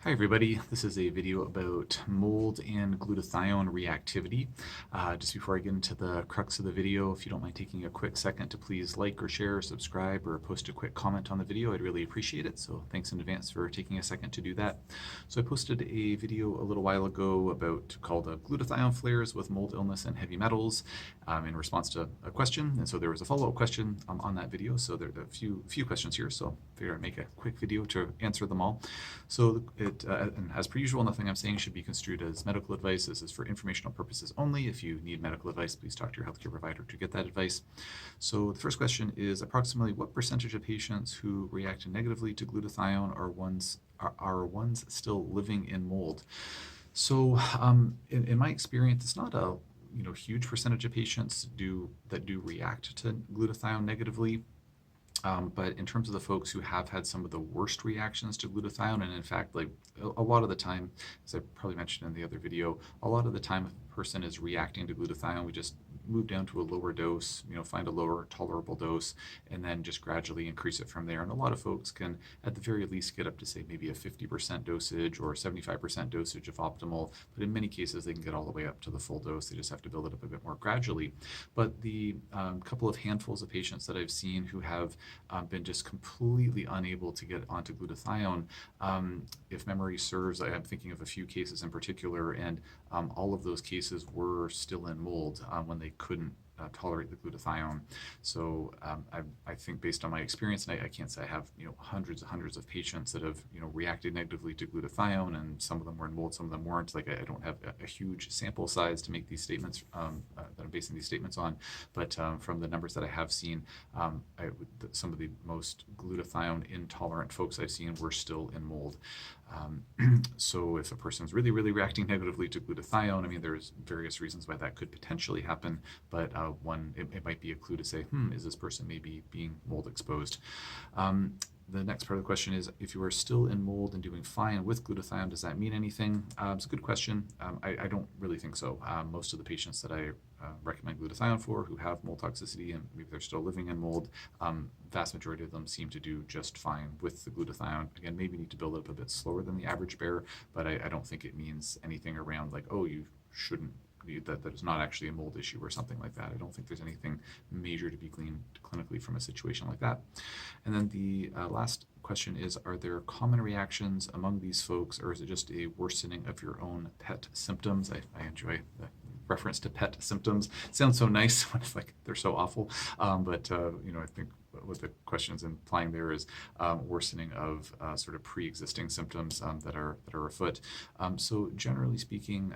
Hi everybody, this is a video about mold and glutathione reactivity. Just before I get into the crux of the video, if you don't mind taking a quick second to please like or share, subscribe, or post a quick comment on the video, I'd really appreciate it. So thanks in advance for taking a second to do that. So I posted a video a little while ago called glutathione flares with mold illness and heavy metals in response to a question. And so there was a follow-up question on that video. So there are a few questions here. So I figured I'd make a quick video to answer them all. So and as per usual, nothing I'm saying should be construed as medical advice. This is for informational purposes only. If you need medical advice, please talk to your healthcare provider to get that advice. So the first question is approximately what percentage of patients who react negatively to glutathione are ones still living in mold? So in my experience, it's not a huge percentage of patients that do react to glutathione negatively. But in terms of the folks who have had some of the worst reactions to glutathione, and in fact, like a lot of the time, as I probably mentioned in the other video, a lot of the time if a person is reacting to glutathione, we just move down to a lower dose, find a lower tolerable dose, and then just gradually increase it from there. And a lot of folks can, at the very least, get up to, say, maybe a 50% dosage or 75% dosage of optimal. But in many cases, they can get all the way up to the full dose. They just have to build it up a bit more gradually. But the couple of handfuls of patients that I've seen who have been just completely unable to get onto glutathione, if memory serves, I'm thinking of a few cases in particular, and all of those cases were still in mold when they couldn't tolerate the glutathione. So I think based on my experience, and I can't say I have hundreds of patients that have reacted negatively to glutathione, and some of them were in mold, some of them weren't. Like I don't have a huge sample size to make these statements that I'm basing these statements on, but from the numbers that I have seen, some of the most glutathione intolerant folks I've seen were still in mold. So if a person's really reacting negatively to glutathione, I mean, there's various reasons why that could potentially happen, but it might be a clue to say, is this person maybe being mold exposed? The next part of the question is, if you are still in mold and doing fine with glutathione, does that mean anything? It's a good question. I don't really think so. Most of the patients that I recommend glutathione for who have mold toxicity and maybe they're still living in mold, vast majority of them seem to do just fine with the glutathione. Again, maybe need to build it up a bit slower than the average bear, but I don't think it means anything around like, oh, you shouldn't, that is not actually a mold issue or something like that. I don't think there's anything major to be gleaned clinically from a situation like that. And then the last question is, are there common reactions among these folks, or is it just a worsening of your own pet symptoms? I enjoy the reference to pet symptoms. It sounds so nice when it's like they're so awful, but I think what the question is implying there is worsening of sort of pre-existing symptoms that are afoot. So generally speaking,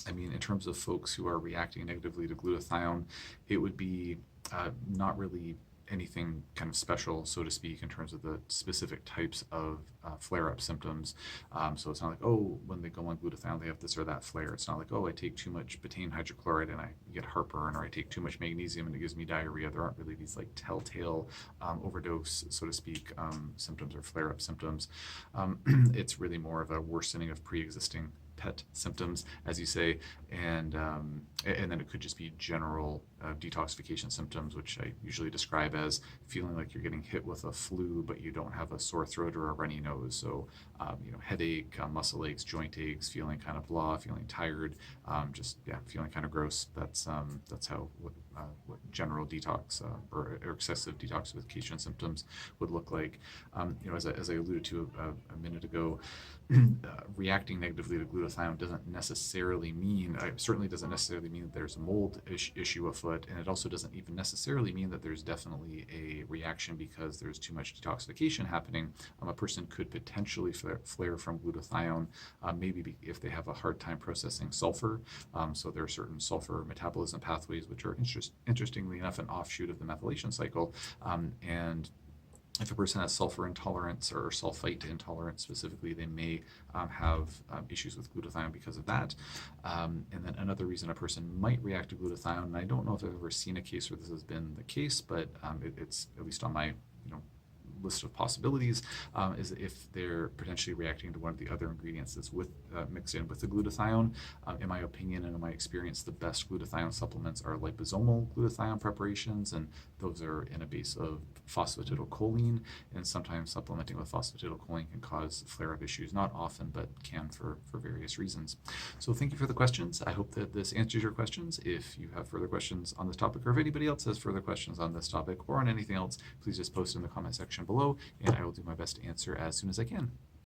I mean, in terms of folks who are reacting negatively to glutathione, it would be not really anything kind of special, so to speak, in terms of the specific types of flare-up symptoms. So it's not like, oh, when they go on glutathione, they have this or that flare. It's not like, oh, I take too much betaine hydrochloride and I get heartburn, or I take too much magnesium and it gives me diarrhea. There aren't really these like telltale overdose, so to speak, symptoms or flare-up symptoms. It's really more of a worsening of pre-existing pet symptoms, as you say, and then it could just be general detoxification symptoms, which I usually describe as feeling like you're getting hit with a flu, but you don't have a sore throat or a runny nose. So, headache, muscle aches, joint aches, feeling kind of blah, feeling tired, feeling kind of gross. That's how what general detox or excessive detoxification symptoms would look like. As I alluded to a minute ago, reacting negatively to glutathione doesn't necessarily mean, certainly doesn't necessarily mean that there's a mold issue afoot, and it also doesn't even necessarily mean that there's definitely a reaction because there's too much detoxification happening. A person could potentially flare from glutathione, maybe if they have a hard time processing sulfur. So there are certain sulfur metabolism pathways which are interestingly enough an offshoot of the methylation cycle, and if a person has sulfur intolerance or sulfite intolerance specifically, they may have issues with glutathione because of that. And then another reason a person might react to glutathione, and I don't know if I've ever seen a case where this has been the case, but it's at least on my list of possibilities is if they're potentially reacting to one of the other ingredients that's mixed in with the glutathione. In my opinion and in my experience, the best glutathione supplements are liposomal glutathione preparations, and those are in a base of phosphatidylcholine, and sometimes supplementing with phosphatidylcholine can cause flare-up issues, not often, but can for various reasons. So thank you for the questions. I hope that this answers your questions. If you have further questions on this topic, or if anybody else has further questions on this topic or on anything else, please just post in the comment section below, and I will do my best to answer as soon as I can.